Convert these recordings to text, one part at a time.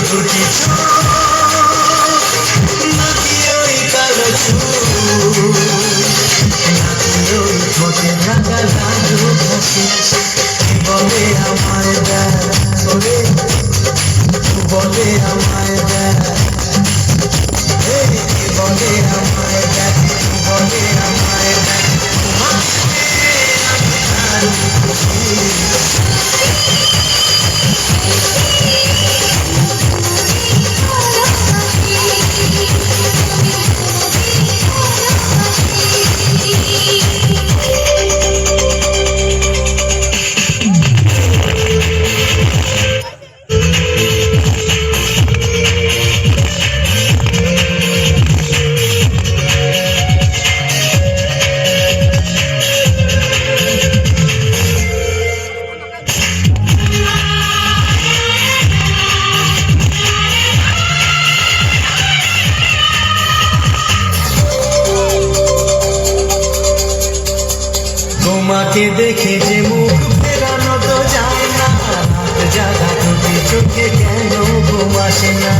দুটি নাকি ওই কালো নাকি ওই ঠোঁটে থাকা লাজু হাসি বলে আমায় দেয় বলে আমায় দেয় বলে আমায় দেয় বলে আমায় দেয় তোমাকে দেখে যে মুখ ফেরানো তো যায় না রাত জাগা দুটি চোখে কেন ঘুম আসে না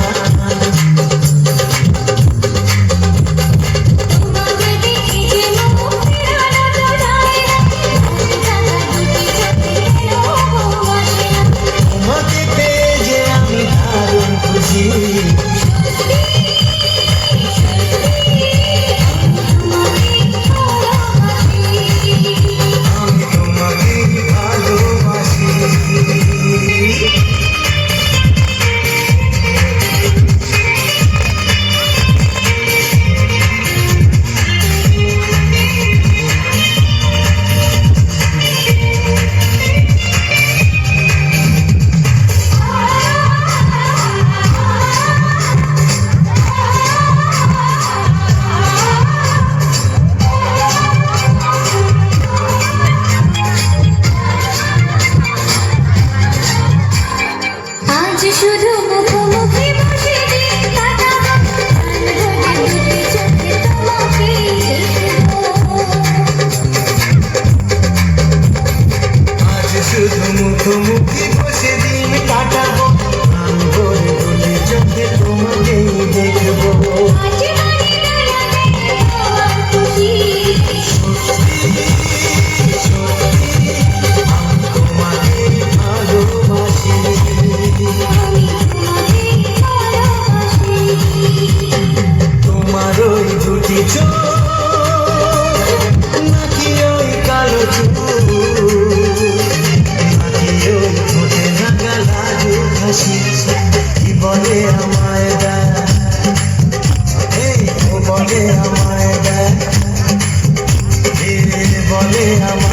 তোমাকে পেয়ে যে আমি দারুণ খুশি শুধু মুখোমুখি বসে দিন কাটাবো দুটি চোখে তোমাকে আজ শুধু মুখোমুখি বসে দিন কাটাবো দুটি চোখে তোমাকেই দেখবো নাকি ওই কালো নাকি ওই ঠোঁটে থাকা লাজু হাসি কি বলে আমায় দেয় বলে আমায় দেয় বলে আমায়